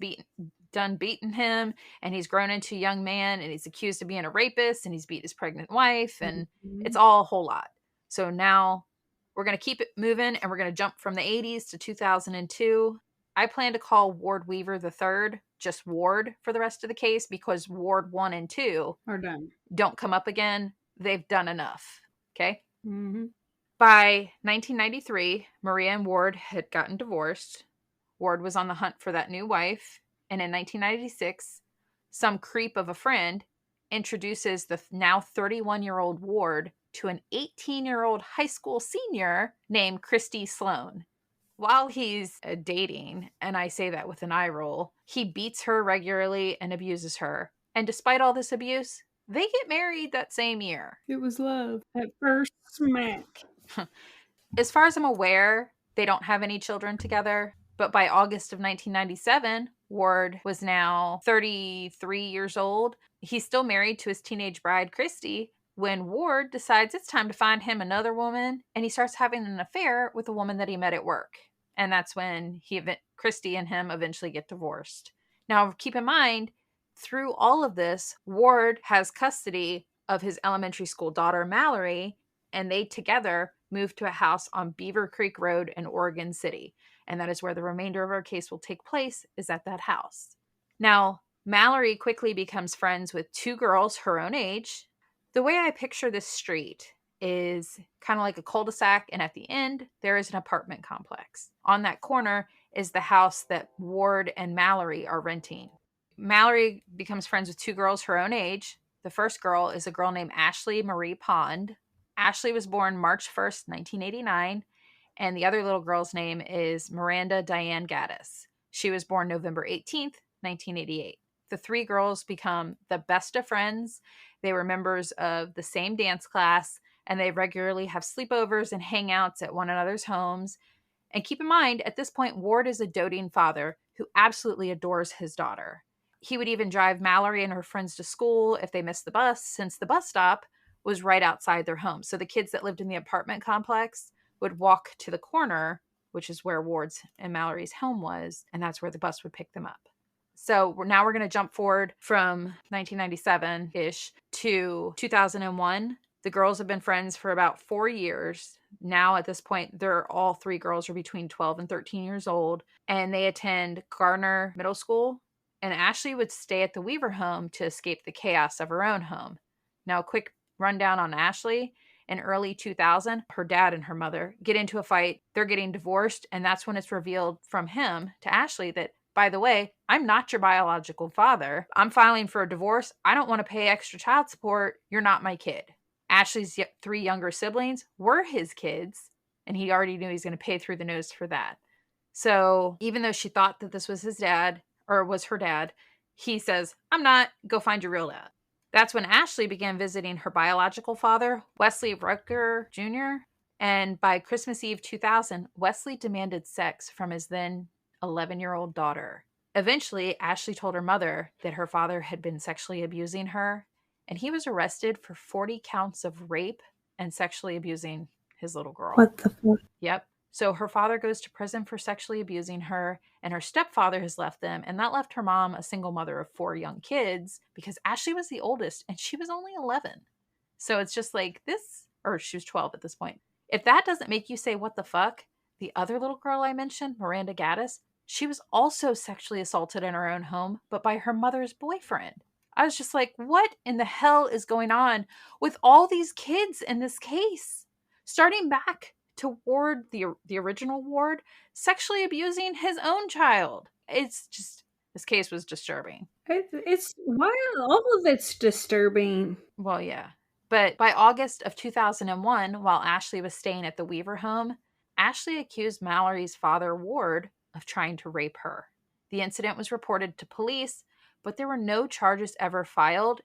Speaker 2: done beating him, and he's grown into a young man, and he's accused of being a rapist, and he's beat his pregnant wife, and it's all a whole lot. So now we're going to keep it moving, and we're going to jump from the 80s to 2002. I plan to call Ward Weaver III just Ward for the rest of the case, because Ward 1 and 2
Speaker 1: are done.
Speaker 2: Don't come up again. They've done enough. Okay?
Speaker 1: Mm-hmm.
Speaker 2: By 1993, Maria and Ward had gotten divorced. Ward was on the hunt for that new wife. And in 1996, some creep of a friend introduces the now 31-year-old Ward to an 18-year-old high school senior named Christy Sloan. While he's dating, and I say that with an eye roll, he beats her regularly and abuses her. And despite all this abuse, they get married that same year.
Speaker 1: It was love at first smack.
Speaker 2: As far as I'm aware, they don't have any children together. But by August of 1997, Ward was now 33 years old. He's still married to his teenage bride, Christy, when Ward decides it's time to find him another woman, and he starts having an affair with a woman that he met at work. And that's when Christy and him eventually get divorced. Now, keep in mind, through all of this, Ward has custody of his elementary school daughter, Mallory, and they together moved to a house on Beaver Creek Road in Oregon City. And that is where the remainder of our case will take place, is at that house. Now, Mallory quickly becomes friends with two girls her own age. The way I picture this street is kind of like a cul-de-sac, and at the end, there is an apartment complex. On that corner is the house that Ward and Mallory are renting. Mallory becomes friends with two girls her own age. The first girl is a girl named Ashley Marie Pond. Ashley was born March 1st, 1989. And the other little girl's name is Miranda Diane Gaddis. She was born November 18th, 1988. The three girls become the best of friends. They were members of the same dance class, and they regularly have sleepovers and hangouts at one another's homes. And keep in mind, at this point, Ward is a doting father who absolutely adores his daughter. He would even drive Mallory and her friends to school if they missed the bus, since the bus stop was right outside their home. So the kids that lived in the apartment complex would walk to the corner, which is where Ward's and Mallory's home was, and that's where the bus would pick them up. So now we're going to jump forward from 1997-ish to 2001. The girls have been friends for about 4 years. Now, at this point, they're all 3 girls are between 12 and 13 years old, and they attend Gardner Middle School. And Ashley would stay at the Weaver home to escape the chaos of her own home. Now, a quick rundown on Ashley. In early 2000, her dad and her mother get into a fight. They're getting divorced, and that's when it's revealed from him to Ashley that, by the way, I'm not your biological father. I'm filing for a divorce. I don't want to pay extra child support. You're not my kid. Ashley's 3 younger siblings were his kids, and he already knew he was going to pay through the nose for that. So even though she thought that this was his dad, or was her dad, he says, I'm not. Go find your real dad. That's when Ashley began visiting her biological father, Wesley Rucker Jr., and by Christmas Eve 2000, Wesley demanded sex from his then 11-year-old daughter. Eventually, Ashley told her mother that her father had been sexually abusing her, and he was arrested for 40 counts of rape and sexually abusing his little girl.
Speaker 1: What the fuck?
Speaker 2: Yep. So her father goes to prison for sexually abusing her, and her stepfather has left them, and that left her mom a single mother of 4 young kids because Ashley was the oldest and she was only 11. So it's just like this, or she was 12 at this point. If that doesn't make you say, what the fuck? The other little girl I mentioned, Miranda Gaddis, she was also sexually assaulted in her own home, but by her mother's boyfriend. I was just like, what in the hell is going on with all these kids in this case? Starting back to Ward, the original Ward, sexually abusing his own child. It's just, this case was disturbing.
Speaker 1: It's why all of it's disturbing.
Speaker 2: Well, yeah. But by August of 2001, while Ashley was staying at the Weaver home, Ashley accused Mallory's father, Ward, of trying to rape her. The incident was reported to police, but there were no charges ever filed,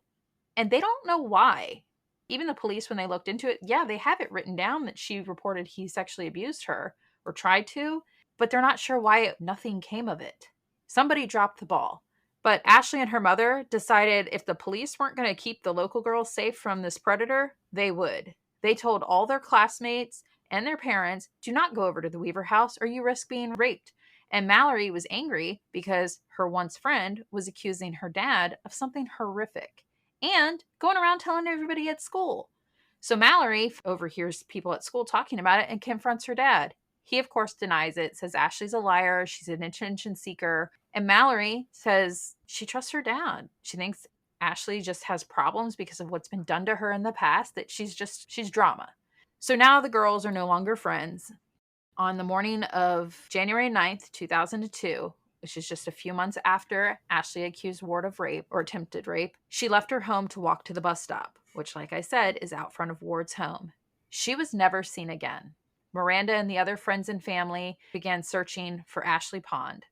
Speaker 2: and they don't know why. Even the police, when they looked into it, yeah, they have it written down that she reported he sexually abused her or tried to, but they're not sure why nothing came of it. Somebody dropped the ball. But Ashley and her mother decided if the police weren't going to keep the local girls safe from this predator, they would. They told all their classmates and their parents, do not go over to the Weaver house or you risk being raped. And Mallory was angry because her once friend was accusing her dad of something horrific and going around telling everybody at school. So Mallory overhears people at school talking about it and confronts her dad. He, of course, denies it, says Ashley's a liar, she's an attention seeker. And Mallory says she trusts her dad. She thinks Ashley just has problems because of what's been done to her in the past, that she's drama. So now the girls are no longer friends. On the morning of January 9th, 2002, which is just a few months after Ashley accused Ward of rape or attempted rape, she left her home to walk to the bus stop, which, like I said, is out front of Ward's home. She was never seen again. Miranda and the other friends and family began searching for Ashley Pond.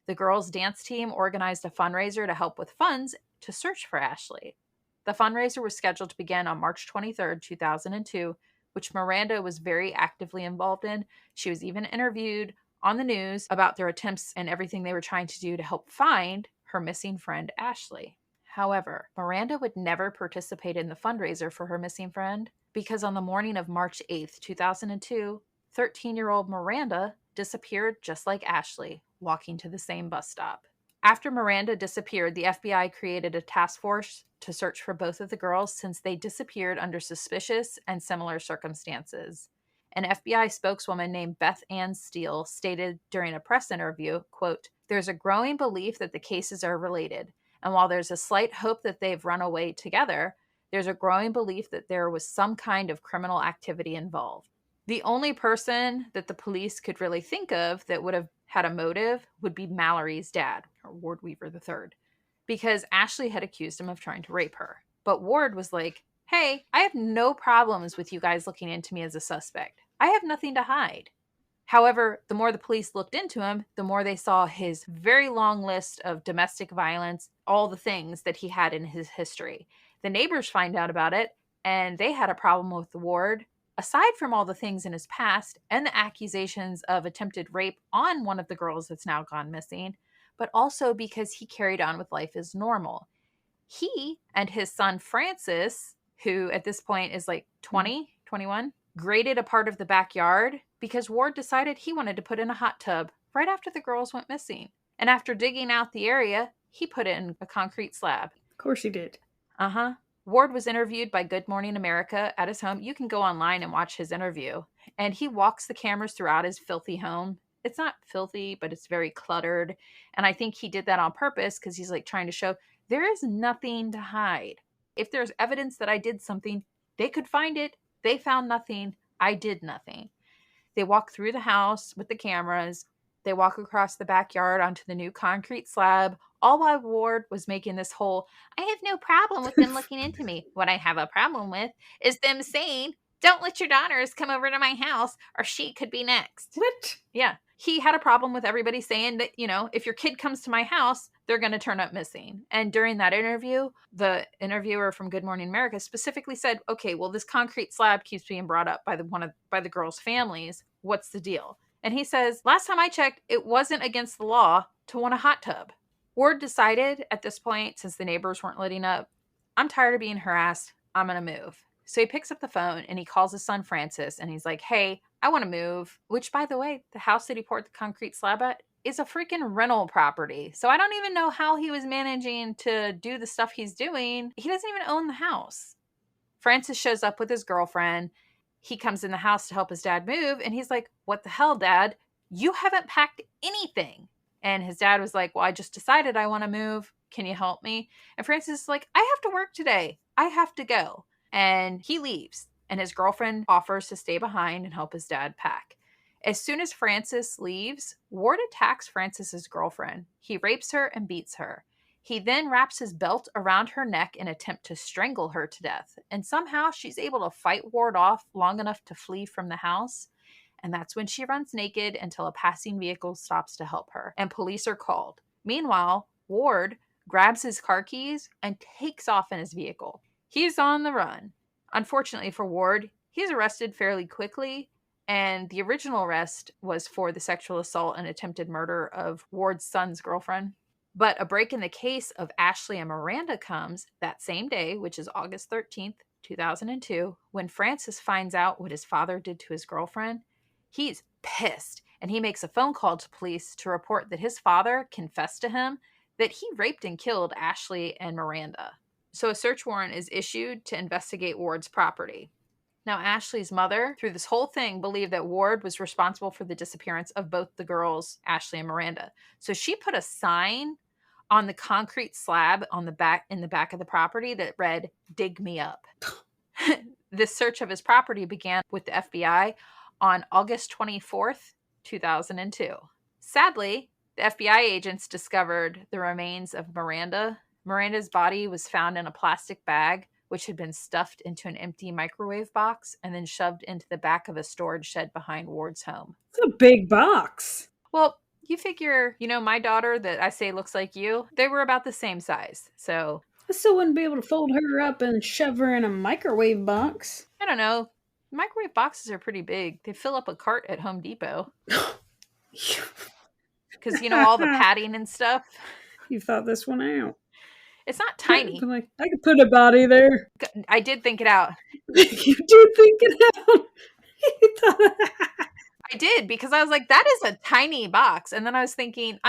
Speaker 2: The girls' dance team organized a fundraiser to help with funds to search for Ashley. The fundraiser was scheduled to begin on March 23rd, 2002, which Miranda was very actively involved in. She was even interviewed on the news about their attempts and everything they were trying to do to help find her missing friend, Ashley. However, Miranda would never participate in the fundraiser for her missing friend because on the morning of March 8th, 2002, 13-year-old Miranda disappeared just like Ashley, walking to the same bus stop. After Miranda disappeared, the FBI created a task force to search for both of the girls since they disappeared under suspicious and similar circumstances. An FBI spokeswoman named Beth Ann Steele stated during a press interview, quote, "There's a growing belief that the cases are related, and while there's a slight hope that they've run away together, there's a growing belief that there was some kind of criminal activity involved." The only person that the police could really think of that would have had a motive would be Mallory's dad, or Ward Weaver III, because Ashley had accused him of trying to rape her. But Ward was like, hey, I have no problems with you guys looking into me as a suspect. I have nothing to hide. However, the more the police looked into him, the more they saw his very long list of domestic violence, all the things that he had in his history. The neighbors find out about it, and they had a problem with Ward. Aside from all the things in his past and the accusations of attempted rape on one of the girls that's now gone missing, but also because he carried on with life as normal. He and his son Francis, who at this point is like 20, 21, graded a part of the backyard because Ward decided he wanted to put in a hot tub right after the girls went missing. And after digging out the area, he put in a concrete slab.
Speaker 1: Of course he did.
Speaker 2: Uh-huh. Ward was interviewed by Good Morning America at his home. You can go online and watch his interview. And he walks the cameras throughout his filthy home. It's not filthy, but it's very cluttered. And I think he did that on purpose because he's like trying to show there is nothing to hide. If there's evidence that I did something, they could find it. They found nothing. I did nothing. They walk through the house with the cameras. They walk across the backyard onto the new concrete slab, all while Ward was making this whole, I have no problem with them looking into me. What I have a problem with is them saying, don't let your daughters come over to my house or she could be next.
Speaker 1: What?
Speaker 2: Yeah. He had a problem with everybody saying that, you know, if your kid comes to my house, they're going to turn up missing. And during that interview, the interviewer from Good Morning America specifically said, okay, well, this concrete slab keeps being brought up by the girls' families. What's the deal? And he says, last time I checked, it wasn't against the law to want a hot tub. Ward decided at this point, since the neighbors weren't letting up, I'm tired of being harassed. I'm going to move. So he picks up the phone and he calls his son Francis and he's like, hey, I want to move. Which, by the way, the house that he poured the concrete slab at is a freaking rental property. So I don't even know how he was managing to do the stuff he's doing. He doesn't even own the house. Francis shows up with his girlfriend. He comes in the house to help his dad move. And he's like, what the hell, Dad? You haven't packed anything. And his dad was like, well, I just decided I want to move. Can you help me? And Francis is like, I have to work today. I have to go. And he leaves. And his girlfriend offers to stay behind and help his dad pack. As soon as Francis leaves, Ward attacks Francis's girlfriend. He rapes her and beats her. He then wraps his belt around her neck in an attempt to strangle her to death. And somehow she's able to fight Ward off long enough to flee from the house. And that's when she runs naked until a passing vehicle stops to help her. And police are called. Meanwhile, Ward grabs his car keys and takes off in his vehicle. He's on the run. Unfortunately for Ward, he's arrested fairly quickly. And the original arrest was for the sexual assault and attempted murder of Ward's son's girlfriend. But a break in the case of Ashley and Miranda comes that same day, which is August 13th, 2002, when Francis finds out what his father did to his girlfriend. He's pissed, and he makes a phone call to police to report that his father confessed to him that he raped and killed Ashley and Miranda. So a search warrant is issued to investigate Ward's property. Now, Ashley's mother, through this whole thing, believed that Ward was responsible for the disappearance of both the girls, Ashley and Miranda. So she put a sign on the concrete slab in the back of the property that read, "Dig me up." This search of his property began with the FBI on August 24th, 2002. Sadly, the FBI agents discovered the remains of Miranda. Miranda's body was found in a plastic bag, which had been stuffed into an empty microwave box and then shoved into the back of a storage shed behind Ward's home.
Speaker 1: It's a big box.
Speaker 2: Well, you figure, my daughter that I say looks like you, they were about the same size. So
Speaker 1: I still wouldn't be able to fold her up and shove her in a microwave box.
Speaker 2: I don't know. Microwave boxes are pretty big. They fill up a cart at Home Depot. Because, all the padding and stuff.
Speaker 1: You thought this one out.
Speaker 2: It's not tiny.
Speaker 1: I could put a body there.
Speaker 2: I did think it out.
Speaker 1: You did think it out?
Speaker 2: I did, because I was like, that is a tiny box. And then I'm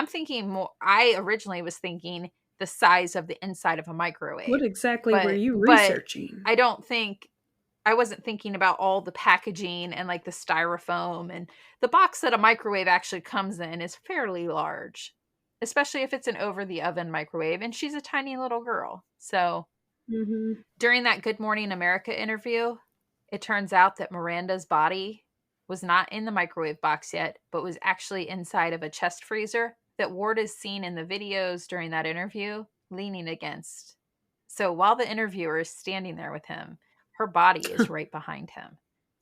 Speaker 2: thinking more. I originally was thinking the size of the inside of a microwave.
Speaker 1: What exactly were you researching?
Speaker 2: I wasn't thinking about all the packaging and like the styrofoam, and the box that a microwave actually comes in is fairly large, especially if it's an over the oven microwave, and she's a tiny little girl. So During that Good Morning America interview, it turns out that Miranda's body was not in the microwave box yet, but was actually inside of a chest freezer that Ward is seen in the videos during that interview leaning against. So while the interviewer is standing there with him, her body is right behind him.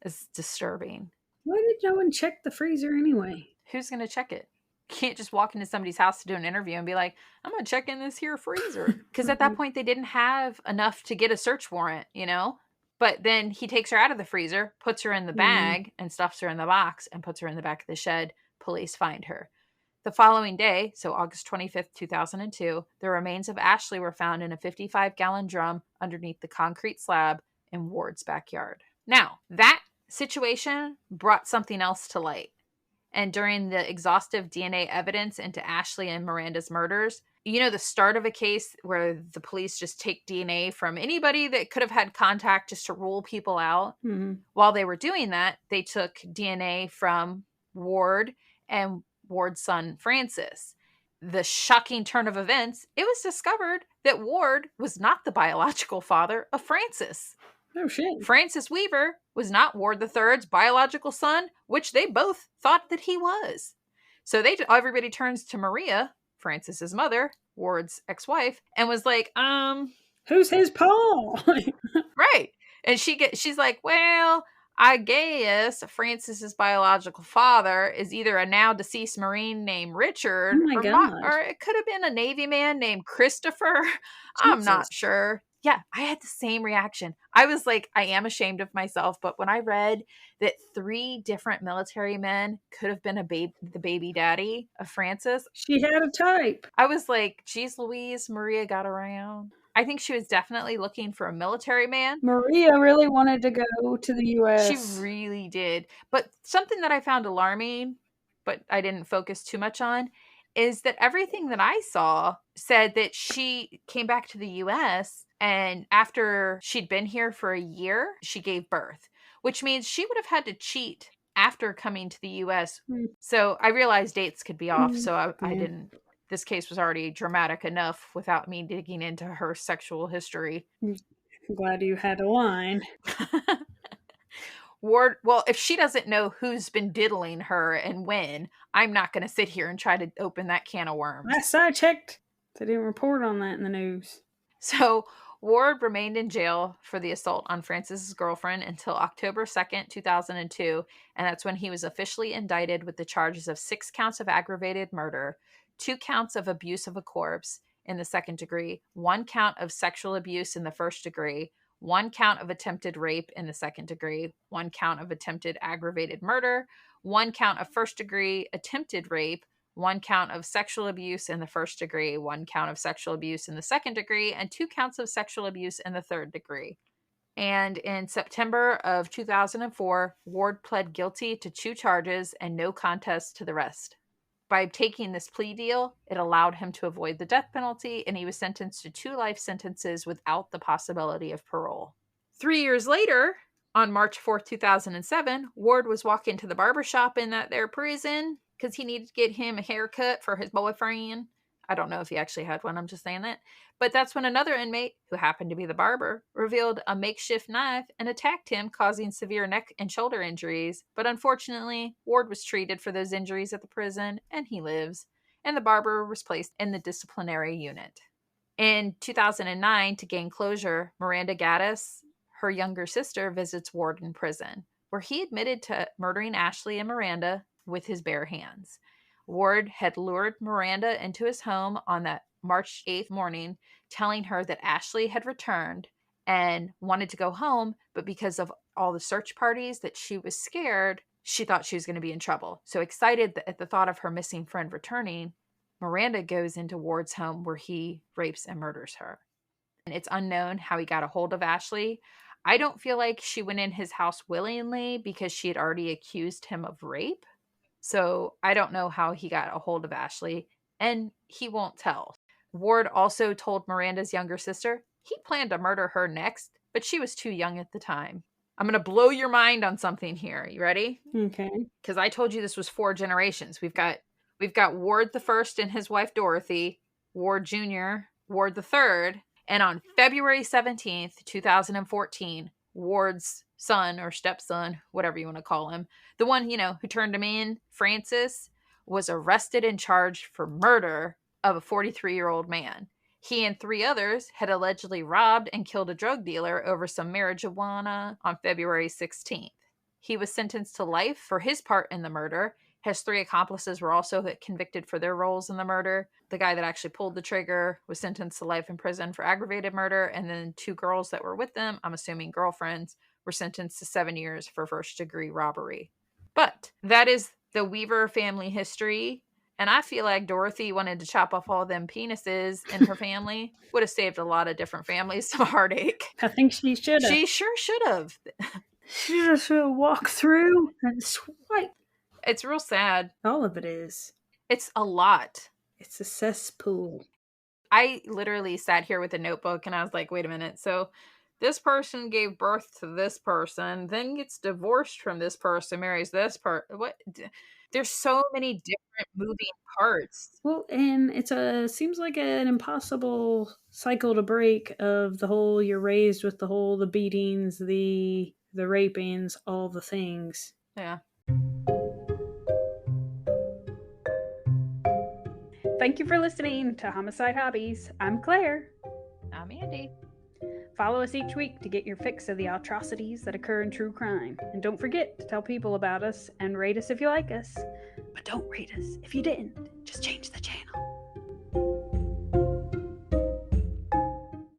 Speaker 2: It's disturbing.
Speaker 1: Why did no one check the freezer anyway?
Speaker 2: Who's going to check it? You can't just walk into somebody's house to do an interview and be like, I'm going to check in this here freezer. Because at that point, they didn't have enough to get a search warrant, But then he takes her out of the freezer, puts her in the bag, and stuffs her in the box, and puts her in the back of the shed. Police find her. The following day, so August 25th, 2002, the remains of Ashley were found in a 55-gallon drum underneath the concrete slab in Ward's backyard. Now, that situation brought something else to light. And during the exhaustive DNA evidence into Ashley and Miranda's murders, You know, the start of a case where the police just take DNA from anybody that could have had contact just to rule people out?
Speaker 1: Mm-hmm.
Speaker 2: While they were doing that, they took DNA from Ward and Ward's son, Francis. The shocking turn of events, it was discovered that Ward was not the biological father of Francis.
Speaker 1: Oh, shit.
Speaker 2: Francis Weaver was not Ward III's biological son, which they both thought that he was. So everybody turns to Maria, Francis's mother, Ward's ex-wife, and was like,
Speaker 1: Who's his Paul?
Speaker 2: right. And she's like, well, I guess Francis's biological father is either a now deceased Marine named Richard,
Speaker 1: Oh my
Speaker 2: or
Speaker 1: God.
Speaker 2: or it could have been a Navy man named Christopher. I'm
Speaker 1: Jesus.
Speaker 2: not sure. Yeah, I had the same reaction. I was like, I am ashamed of myself, but when I read that 3 different military men could have been the baby daddy of Francis,
Speaker 1: She had a type.
Speaker 2: I was like, geez Louise, Maria got around. I think she was definitely looking for a military man.
Speaker 1: Maria really wanted to go to the
Speaker 2: She
Speaker 1: U.S.
Speaker 2: really did. But something that I found alarming, but I didn't focus too much on, is that everything that I saw said that she came back to the US and after she'd been here for a year, she gave birth, which means she would have had to cheat after coming to the US.
Speaker 1: Mm.
Speaker 2: So I realized dates could be off. So I
Speaker 1: Yeah.
Speaker 2: didn't. This case was already dramatic enough without me digging into her sexual history.
Speaker 1: I'm glad you had a line.
Speaker 2: Ward, well, if she doesn't know who's been diddling her and when, I'm not going to sit here and try to open that can of worms.
Speaker 1: Last I checked, they didn't report on that in the news.
Speaker 2: So Ward remained in jail for the assault on Francis's girlfriend until October 2nd, 2002, and that's when he was officially indicted with the charges of 6 counts of aggravated murder, 2 counts of abuse of a corpse in the second degree, 1 count of sexual abuse in the first degree, 1 count of attempted rape in the second degree, 1 count of attempted aggravated murder, 1 count of first degree attempted rape, 1 count of sexual abuse in the first degree, 1 count of sexual abuse in the second degree, and 2 counts of sexual abuse in the third degree. And in September of 2004, Ward pled guilty to 2 charges and no contest to the rest. By taking this plea deal, it allowed him to avoid the death penalty, and he was sentenced to 2 life sentences without the possibility of parole. 3 years later, on March 4th, 2007, Ward was walking to the barbershop in that there prison because he needed to get him a haircut for his boyfriend. I don't know if he actually had one, I'm just saying that. But that's when another inmate, who happened to be the barber, revealed a makeshift knife and attacked him, causing severe neck and shoulder injuries. But unfortunately, Ward was treated for those injuries at the prison, and he lives. And the barber was placed in the disciplinary unit. In 2009, to gain closure, Miranda Gaddis, her younger sister, visits Ward in prison, where he admitted to murdering Ashley and Miranda with his bare hands. Ward had lured Miranda into his home on that March 8th morning, telling her that Ashley had returned and wanted to go home, but because of all the search parties that she was scared, she thought she was going to be in trouble. So excited at the thought of her missing friend returning, Miranda goes into Ward's home where he rapes and murders her. And it's unknown how he got a hold of Ashley. I don't feel like she went in his house willingly because she had already accused him of rape. So I don't know how he got a hold of Ashley, and he won't tell. Ward also told Miranda's younger sister he planned to murder her next, but she was too young at the time. I'm going to blow your mind on something here. You ready?
Speaker 1: Okay.
Speaker 2: Because I told you this was 4 generations. We've got Ward the First and his wife Dorothy, Ward Jr., Ward the Third, and on February 17th, 2014, Ward's son or stepson, whatever you want to call him, the one, who turned him in, Francis, was arrested and charged for murder of a 43-year-old man. He and 3 others had allegedly robbed and killed a drug dealer over some marijuana on February 16th. He was sentenced to life for his part in the murder. His 3 accomplices were also convicted for their roles in the murder. The guy that actually pulled the trigger was sentenced to life in prison for aggravated murder, and then 2 girls that were with them, I'm assuming girlfriends, were sentenced to 7 years for first-degree robbery. But that is the Weaver family history, and I feel like Dorothy wanted to chop off all them penises in her family. Would have saved a lot of different families some heartache.
Speaker 1: I think she should have.
Speaker 2: She sure should have.
Speaker 1: She just should have walked through and swipe.
Speaker 2: It's real sad.
Speaker 1: All of it is.
Speaker 2: It's a lot.
Speaker 1: It's a cesspool.
Speaker 2: I literally sat here with a notebook and I was like, wait a minute. So this person gave birth to this person, then gets divorced from this person, marries this person. What? There's so many different moving parts.
Speaker 1: Well, and seems like an impossible cycle to break of the whole you're raised with the beatings, the rapings, all the things.
Speaker 2: Yeah.
Speaker 1: Thank you for listening to Homicide Hobbies. I'm Claire.
Speaker 2: I'm Andy.
Speaker 1: Follow us each week to get your fix of the atrocities that occur in true crime. And don't forget to tell people about us and rate us if you like us. But don't rate us if you didn't. Just change the channel.